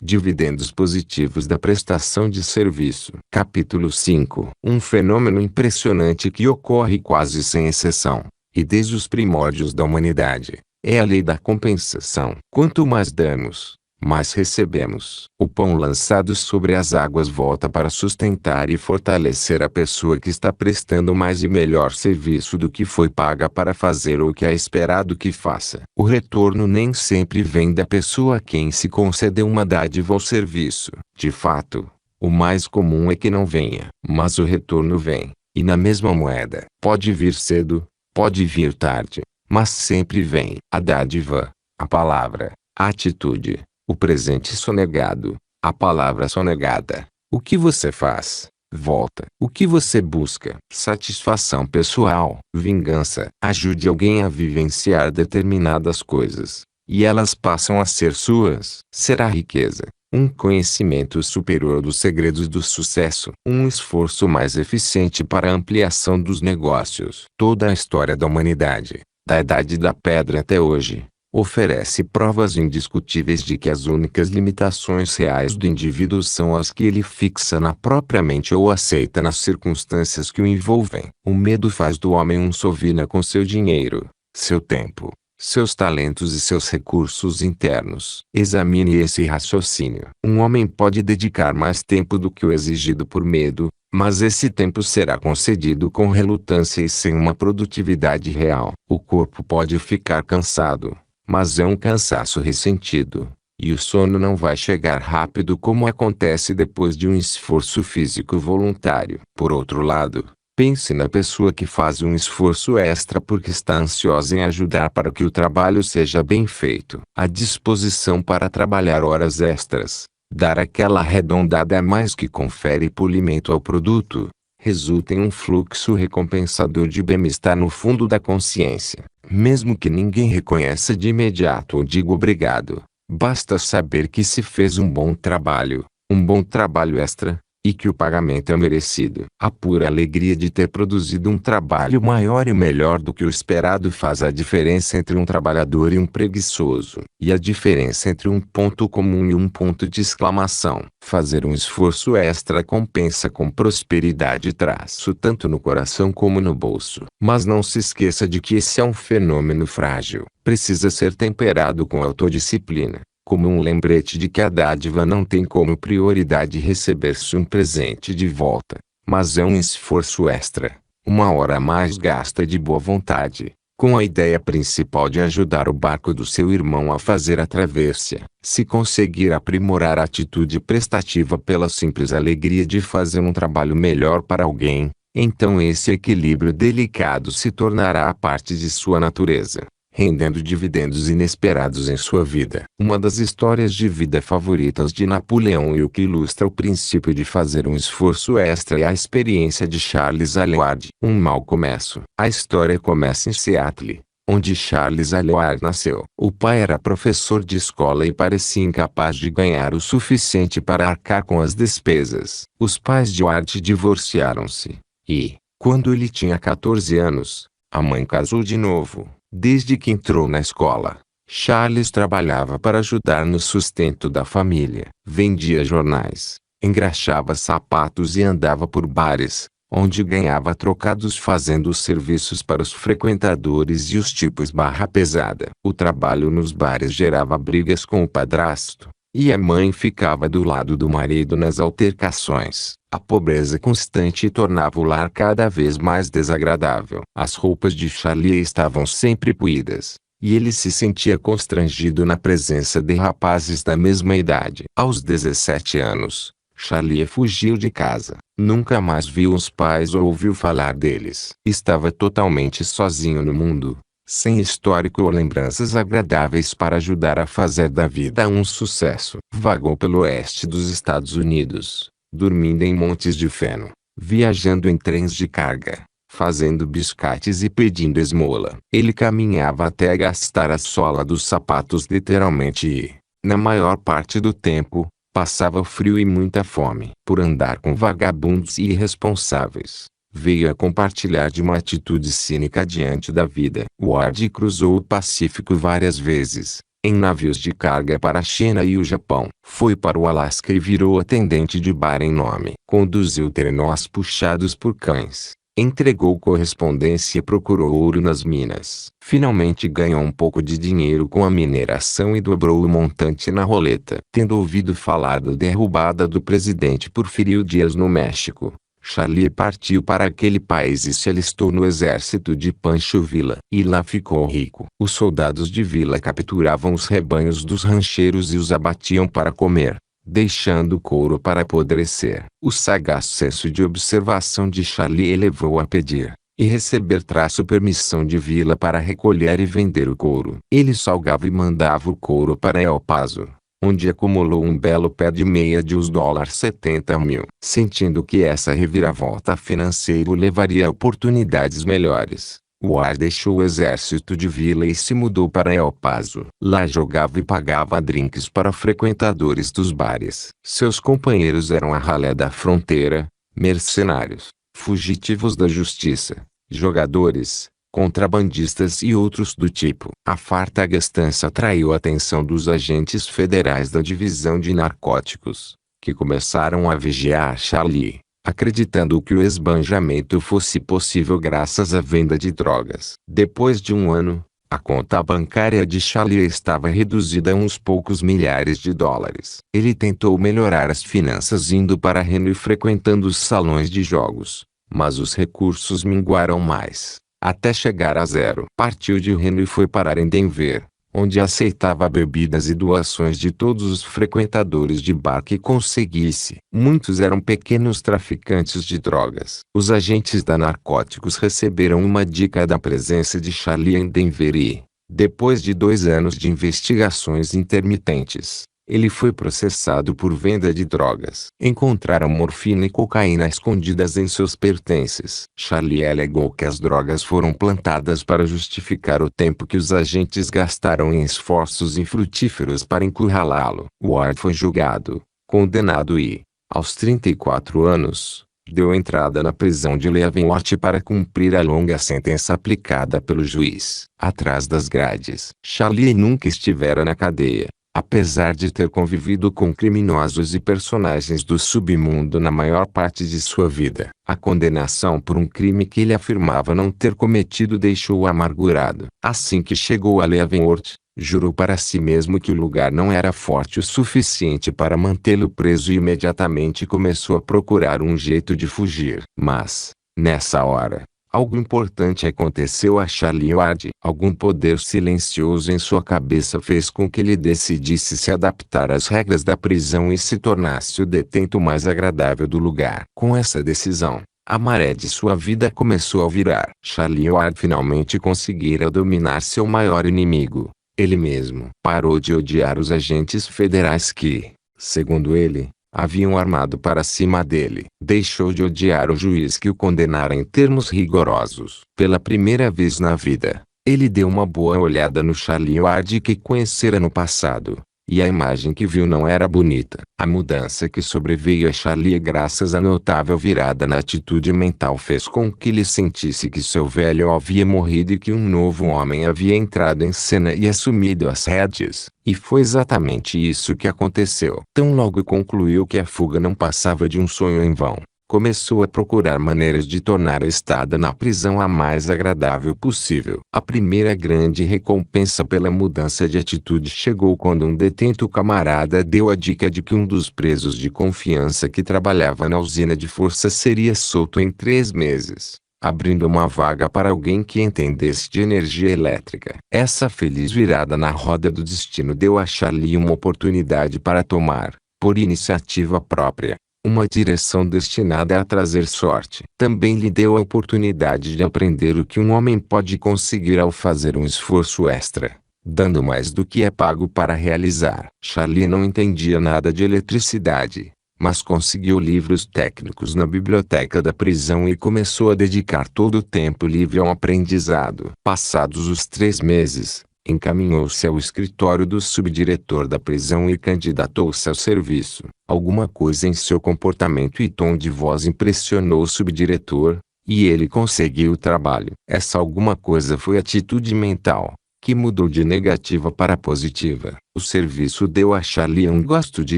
Dividendos positivos da prestação de serviço. Capítulo 5. Um fenômeno impressionante que ocorre quase sem exceção, e desde os primórdios da humanidade, é a lei da compensação. Quanto mais damos, mais recebemos. O pão lançado sobre as águas volta para sustentar e fortalecer a pessoa que está prestando mais e melhor serviço do que foi paga para fazer ou que é esperado que faça. O retorno nem sempre vem da pessoa a quem se concedeu uma dádiva ou serviço. De fato, o mais comum é que não venha. Mas o retorno vem, e na mesma moeda. Pode vir cedo, pode vir tarde, mas sempre vem. A dádiva, a palavra, a atitude, o presente sonegado, a palavra sonegada. O que você faz, volta. O que você busca, satisfação pessoal, vingança. Ajude alguém a vivenciar determinadas coisas, e elas passam a ser suas. Será riqueza, um conhecimento superior dos segredos do sucesso, um esforço mais eficiente para a ampliação dos negócios. Toda a história da humanidade, da Idade da Pedra até hoje, oferece provas indiscutíveis de que as únicas limitações reais do indivíduo são as que ele fixa na própria mente ou aceita nas circunstâncias que o envolvem. O medo faz do homem um sovina com seu dinheiro, seu tempo, seus talentos e seus recursos internos. Examine esse raciocínio. Um homem pode dedicar mais tempo do que o exigido por medo, mas esse tempo será concedido com relutância e sem uma produtividade real. O corpo pode ficar cansado, mas é um cansaço ressentido, e o sono não vai chegar rápido como acontece depois de um esforço físico voluntário. Por outro lado, pense na pessoa que faz um esforço extra porque está ansiosa em ajudar para que o trabalho seja bem feito. A disposição para trabalhar horas extras, dar aquela arredondada a mais que confere polimento ao produto, resulta em um fluxo recompensador de bem-estar no fundo da consciência. Mesmo que ninguém reconheça de imediato ou diga obrigado, basta saber que se fez um bom trabalho extra, e que o pagamento é merecido. A pura alegria de ter produzido um trabalho maior e melhor do que o esperado faz a diferença entre um trabalhador e um preguiçoso. E a diferença entre um ponto comum e um ponto de exclamação. Fazer um esforço extra compensa com prosperidade e traz-o tanto no coração como no bolso. Mas não se esqueça de que esse é um fenômeno frágil. Precisa ser temperado com autodisciplina, como um lembrete de que a dádiva não tem como prioridade receber-se um presente de volta, mas é um esforço extra, uma hora a mais gasta de boa vontade, com a ideia principal de ajudar o barco do seu irmão a fazer a travessia. Se conseguir aprimorar a atitude prestativa pela simples alegria de fazer um trabalho melhor para alguém, então esse equilíbrio delicado se tornará a parte de sua natureza, rendendo dividendos inesperados em sua vida. Uma das histórias de vida favoritas de Napoleão e o que ilustra o princípio de fazer um esforço extra é a experiência de Charles Alouard. Um mau começo. A história começa em Seattle, onde Charles Alouard nasceu. O pai era professor de escola e parecia incapaz de ganhar o suficiente para arcar com as despesas. Os pais de Ward divorciaram-se, e, quando ele tinha 14 anos, a mãe casou de novo. Desde que entrou na escola, Charles trabalhava para ajudar no sustento da família. Vendia jornais, engraxava sapatos e andava por bares, onde ganhava trocados fazendo serviços para os frequentadores e os tipos barra pesada. O trabalho nos bares gerava brigas com o padrasto, e a mãe ficava do lado do marido nas altercações. A pobreza constante tornava o lar cada vez mais desagradável. As roupas de Charlie estavam sempre puídas, e ele se sentia constrangido na presença de rapazes da mesma idade. Aos 17 anos, Charlie fugiu de casa. Nunca mais viu os pais ou ouviu falar deles. Estava totalmente sozinho no mundo, sem histórico ou lembranças agradáveis para ajudar a fazer da vida um sucesso. Vagou pelo oeste dos Estados Unidos, dormindo em montes de feno, viajando em trens de carga, fazendo biscates e pedindo esmola. Ele caminhava até gastar a sola dos sapatos literalmente e, na maior parte do tempo, passava frio e muita fome. Por andar com vagabundos e irresponsáveis, veio a compartilhar de uma atitude cínica diante da vida. Ward cruzou o Pacífico várias vezes, em navios de carga para a China e o Japão. Foi para o Alasca e virou atendente de bar em nome. Conduziu trenós puxados por cães. Entregou correspondência e procurou ouro nas minas. Finalmente ganhou um pouco de dinheiro com a mineração e dobrou o montante na roleta. Tendo ouvido falar da derrubada do presidente Porfirio Dias no México, Charlie partiu para aquele país e se alistou no exército de Pancho Villa. E lá ficou rico. Os soldados de Villa capturavam os rebanhos dos rancheiros e os abatiam para comer, deixando o couro para apodrecer. O sagaz senso de observação de Charlie elevou a pedir e receber permissão de Villa para recolher e vender o couro. Ele salgava e mandava o couro para El Paso, onde acumulou um belo pé de meia de $70.000. Sentindo que essa reviravolta financeira o levaria a oportunidades melhores, Ward deixou o exército de Villa e se mudou para El Paso. Lá jogava e pagava drinks para frequentadores dos bares. Seus companheiros eram a ralé da fronteira, mercenários, fugitivos da justiça, jogadores, contrabandistas e outros do tipo. A farta gastança atraiu a atenção dos agentes federais da divisão de narcóticos, que começaram a vigiar Charlie, acreditando que o esbanjamento fosse possível graças à venda de drogas. Depois de um ano, a conta bancária de Charlie estava reduzida a uns poucos milhares de dólares. Ele tentou melhorar as finanças indo para Reno e frequentando os salões de jogos, mas os recursos minguaram mais, até chegar a zero. Partiu de Reno e foi parar em Denver, onde aceitava bebidas e doações de todos os frequentadores de bar que conseguisse. Muitos eram pequenos traficantes de drogas. Os agentes da narcóticos receberam uma dica da presença de Charlie em Denver e, depois de 2 anos de investigações intermitentes, ele foi processado por venda de drogas. Encontraram morfina e cocaína escondidas em seus pertences. Charlie alegou que as drogas foram plantadas para justificar o tempo que os agentes gastaram em esforços infrutíferos para encurralá-lo. Ward foi julgado, condenado e, aos 34 anos, deu entrada na prisão de Leavenworth para cumprir a longa sentença aplicada pelo juiz. Atrás das grades, Charlie nunca estivera na cadeia, apesar de ter convivido com criminosos e personagens do submundo na maior parte de sua vida. A condenação por um crime que ele afirmava não ter cometido deixou-o amargurado. Assim que chegou a Leavenworth, jurou para si mesmo que o lugar não era forte o suficiente para mantê-lo preso e imediatamente começou a procurar um jeito de fugir. Mas, nessa hora, algo importante aconteceu a Charlie Ward. Algum poder silencioso em sua cabeça fez com que ele decidisse se adaptar às regras da prisão e se tornasse o detento mais agradável do lugar. Com essa decisão, a maré de sua vida começou a virar. Charlie Ward finalmente conseguira dominar seu maior inimigo, ele mesmo. Parou de odiar os agentes federais que, segundo ele, haviam armado para cima dele. Deixou de odiar o juiz que o condenara em termos rigorosos. Pela primeira vez na vida, ele deu uma boa olhada no Charlie Ward que conhecera no passado, e a imagem que viu não era bonita. A mudança que sobreveio a Charlie graças à notável virada na atitude mental fez com que ele sentisse que seu velho havia morrido e que um novo homem havia entrado em cena e assumido as rédeas. E foi exatamente isso que aconteceu. Tão logo concluiu que a fuga não passava de um sonho em vão, começou a procurar maneiras de tornar a estada na prisão a mais agradável possível. A primeira grande recompensa pela mudança de atitude chegou quando um detento camarada deu a dica de que um dos presos de confiança que trabalhava na usina de força seria solto em 3 meses, abrindo uma vaga para alguém que entendesse de energia elétrica. Essa feliz virada na roda do destino deu a Charlie uma oportunidade para tomar, por iniciativa própria, uma direção destinada a trazer sorte. Também lhe deu a oportunidade de aprender o que um homem pode conseguir ao fazer um esforço extra, dando mais do que é pago para realizar. Charlie não entendia nada de eletricidade, mas conseguiu livros técnicos na biblioteca da prisão e começou a dedicar todo o tempo livre ao aprendizado. Passados os 3 meses, encaminhou-se ao escritório do subdiretor da prisão e candidatou-se ao serviço. Alguma coisa em seu comportamento e tom de voz impressionou o subdiretor, e ele conseguiu o trabalho. Essa alguma coisa foi atitude mental, que mudou de negativa para positiva. O serviço deu a Charlie um gosto de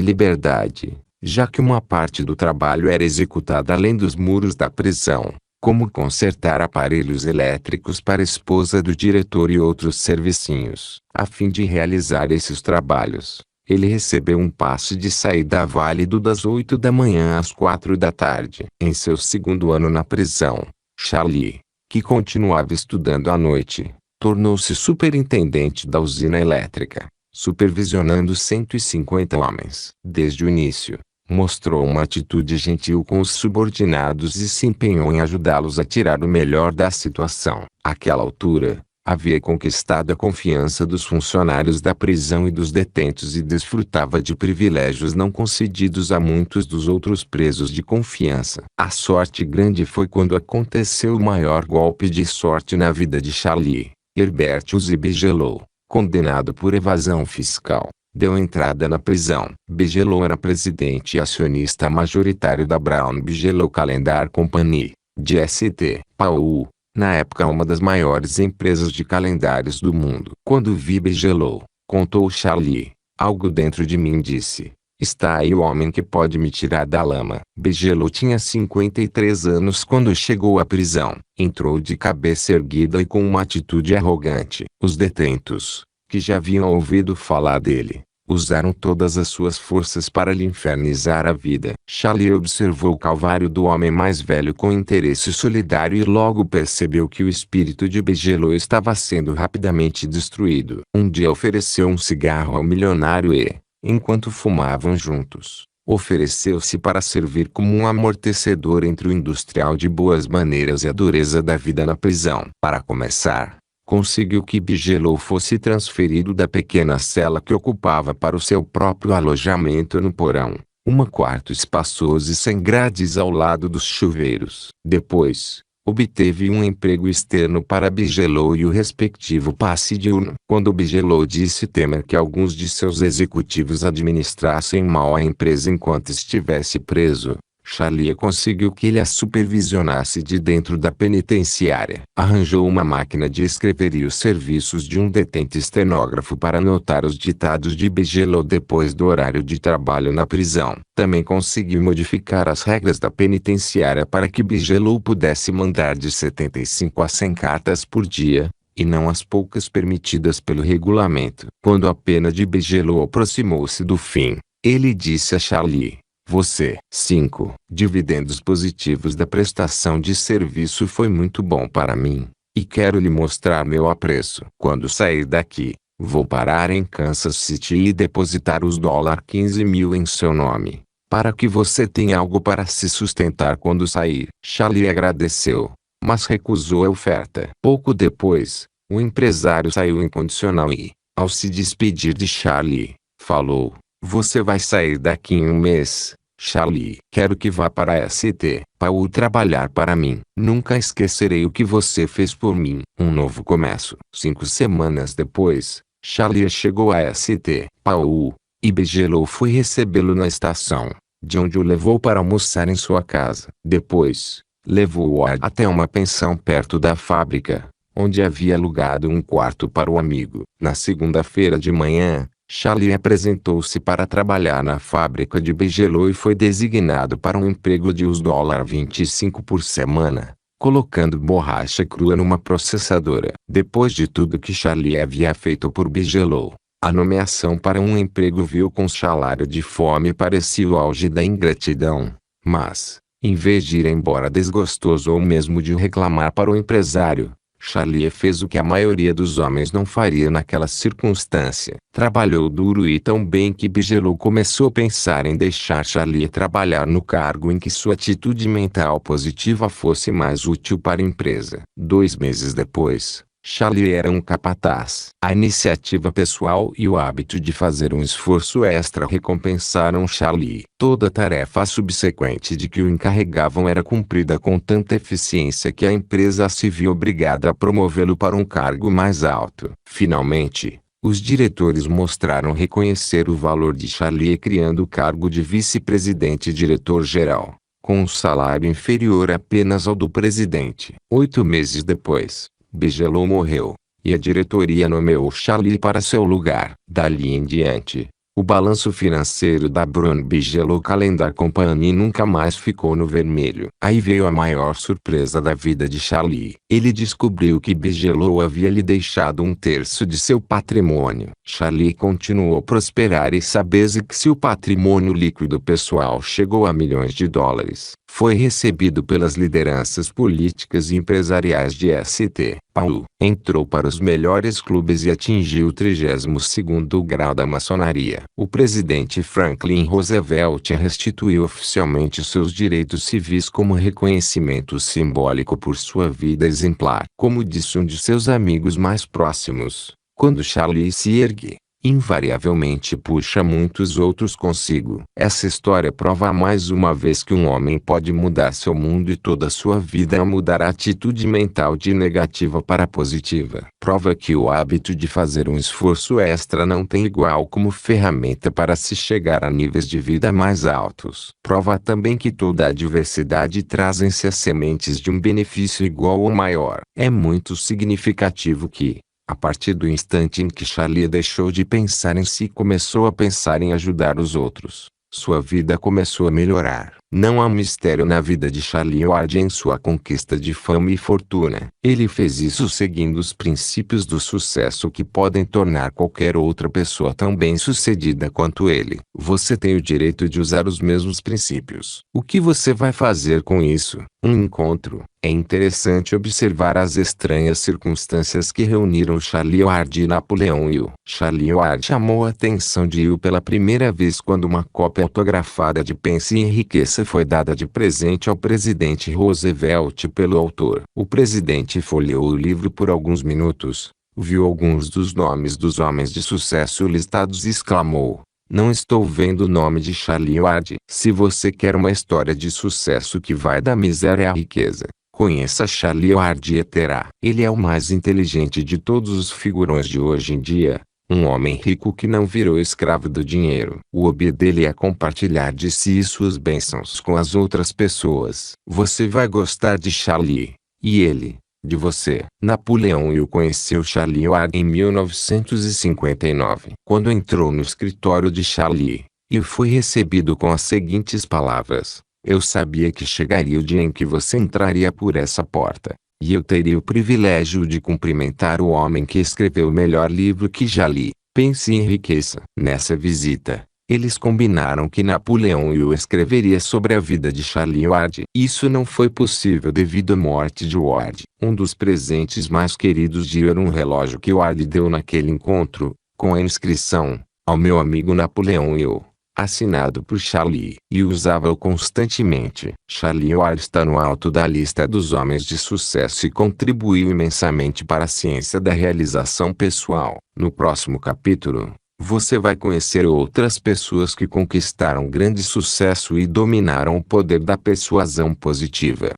liberdade, já que uma parte do trabalho era executada além dos muros da prisão, como consertar aparelhos elétricos para a esposa do diretor e outros servicinhos. A fim de realizar esses trabalhos, ele recebeu um passe de saída válido das 8 da manhã às 4 da tarde. Em seu segundo ano na prisão, Charlie, que continuava estudando à noite, tornou-se superintendente da usina elétrica, supervisionando 150 homens. Desde o início, mostrou uma atitude gentil com os subordinados e se empenhou em ajudá-los a tirar o melhor da situação. Àquela altura, havia conquistado a confiança dos funcionários da prisão e dos detentos e desfrutava de privilégios não concedidos a muitos dos outros presos de confiança. A sorte grande foi quando aconteceu o maior golpe de sorte na vida de Charlie. Herbert Uzi Bigelow, condenado por evasão fiscal, deu entrada na prisão. Bigelow era presidente e acionista majoritário da Brown Bigelow Calendar Company, de St. Paul, na época uma das maiores empresas de calendários do mundo. Quando vi Bigelow, contou Charlie, algo dentro de mim disse: está aí o homem que pode me tirar da lama. Bigelow tinha 53 anos quando chegou à prisão. Entrou de cabeça erguida e com uma atitude arrogante. Os detentos, que já haviam ouvido falar dele, usaram todas as suas forças para lhe infernizar a vida. Charlie observou o calvário do homem mais velho com interesse solidário e logo percebeu que o espírito de Bigelow estava sendo rapidamente destruído. Um dia ofereceu um cigarro ao milionário e, enquanto fumavam juntos, ofereceu-se para servir como um amortecedor entre o industrial de boas maneiras e a dureza da vida na prisão. Para começar, conseguiu que Bigelow fosse transferido da pequena cela que ocupava para o seu próprio alojamento no porão, um quarto espaçoso e sem grades ao lado dos chuveiros. Depois, obteve um emprego externo para Bigelow e o respectivo passe diurno. Quando Bigelow disse temer que alguns de seus executivos administrassem mal a empresa enquanto estivesse preso, Charlie conseguiu que ele a supervisionasse de dentro da penitenciária. Arranjou uma máquina de escrever e os serviços de um detente estenógrafo para anotar os ditados de Bigelow depois do horário de trabalho na prisão. Também conseguiu modificar as regras da penitenciária para que Bigelow pudesse mandar de 75 a 100 cartas por dia, e não as poucas permitidas pelo regulamento. Quando a pena de Bigelow aproximou-se do fim, ele disse a Charlie: você. 5. Dividendos positivos da prestação de serviço foi muito bom para mim, e quero lhe mostrar meu apreço. Quando sair daqui, vou parar em Kansas City e depositar os $15.000 em seu nome, para que você tenha algo para se sustentar quando sair. Charlie agradeceu, mas recusou a oferta. Pouco depois, o empresário saiu incondicional e, ao se despedir de Charlie, falou: você vai sair daqui em um mês, Charlie. Quero que vá para St. Paul trabalhar para mim. Nunca esquecerei o que você fez por mim. Um novo começo. 5 semanas depois, Charlie chegou a St. Paul, e Bigelow foi recebê-lo na estação, de onde o levou para almoçar em sua casa. Depois, levou-o até uma pensão perto da fábrica, onde havia alugado um quarto para o amigo. Na segunda-feira de manhã, Charlie apresentou-se para trabalhar na fábrica de Bigelow e foi designado para um emprego de $25 por semana, colocando borracha crua numa processadora. Depois de tudo que Charlie havia feito por Bigelow, a nomeação para um emprego viu com salário de fome parecia o auge da ingratidão. Mas, em vez de ir embora desgostoso ou mesmo de reclamar para o empresário, Charlie fez o que a maioria dos homens não faria naquela circunstância. Trabalhou duro e tão bem que Bigelow começou a pensar em deixar Charlie trabalhar no cargo em que sua atitude mental positiva fosse mais útil para a empresa. 2 meses depois, Charlie era um capataz. A iniciativa pessoal e o hábito de fazer um esforço extra recompensaram Charlie. Toda tarefa subsequente de que o encarregavam era cumprida com tanta eficiência que a empresa se viu obrigada a promovê-lo para um cargo mais alto. Finalmente, os diretores mostraram reconhecer o valor de Charlie criando o cargo de vice-presidente e diretor-geral, com um salário inferior apenas ao do presidente. 8 meses depois, Bigelow morreu, e a diretoria nomeou Charlie para seu lugar. Dali em diante, o balanço financeiro da Brun Bigelow Calendar Company nunca mais ficou no vermelho. Aí veio a maior surpresa da vida de Charlie. Ele descobriu que Bigelow havia lhe deixado 1/3 de seu patrimônio. Charlie continuou a prosperar e sabia que seu patrimônio líquido pessoal chegou a milhões de dólares. Foi recebido pelas lideranças políticas e empresariais de St. Paul. Entrou para os melhores clubes e atingiu o 32º grau da maçonaria. O presidente Franklin Roosevelt restituiu oficialmente seus direitos civis como reconhecimento simbólico por sua vida exemplar. Como disse um de seus amigos mais próximos, quando Charlie se ergue, invariavelmente puxa muitos outros consigo. Essa história prova mais uma vez que um homem pode mudar seu mundo e toda a sua vida ao mudar a atitude mental de negativa para positiva. Prova que o hábito de fazer um esforço extra não tem igual como ferramenta para se chegar a níveis de vida mais altos. Prova também que toda adversidade traz em si as sementes de um benefício igual ou maior. É muito significativo que, a partir do instante em que Charlie deixou de pensar em si e começou a pensar em ajudar os outros, sua vida começou a melhorar. Não há mistério na vida de Charlie Ward em sua conquista de fama e fortuna. Ele fez isso seguindo os princípios do sucesso que podem tornar qualquer outra pessoa tão bem-sucedida quanto ele. Você tem o direito de usar os mesmos princípios. O que você vai fazer com isso? Um encontro. É interessante observar as estranhas circunstâncias que reuniram Charlie Ward e Napoleão Hill. Charlie Ward chamou a atenção de Hill pela primeira vez quando uma cópia autografada de Pense e Enriqueça foi dada de presente ao presidente Roosevelt pelo autor. O presidente folheou o livro por alguns minutos, viu alguns dos nomes dos homens de sucesso listados e exclamou: "Não estou vendo o nome de Charlie Ward." Se você quer uma história de sucesso que vai da miséria à riqueza, conheça Charlie Ward e terá. Ele é o mais inteligente de todos os figurões de hoje em dia. Um homem rico que não virou escravo do dinheiro. O hobby dele é compartilhar de si e suas bênçãos com as outras pessoas. Você vai gostar de Charlie, e ele, de você. Napoleão Hill conheceu Charlie Ward em 1959. Quando entrou no escritório de Charlie, Hill foi recebido com as seguintes palavras: "Eu sabia que chegaria o dia em que você entraria por essa porta. E eu teria o privilégio de cumprimentar o homem que escreveu o melhor livro que já li, Pense e Enriqueça." Nessa visita, eles combinaram que Napoleão Hill escreveria sobre a vida de Charlie Ward. Isso não foi possível devido à morte de Ward. Um dos presentes mais queridos de Hill era um relógio que Ward deu naquele encontro, com a inscrição: "Ao meu amigo Napoleão Hill", assinado por Charlie, e usava-o constantemente. Charlie Ward está no alto da lista dos homens de sucesso e contribuiu imensamente para a ciência da realização pessoal. No próximo capítulo, você vai conhecer outras pessoas que conquistaram grande sucesso e dominaram o poder da persuasão positiva.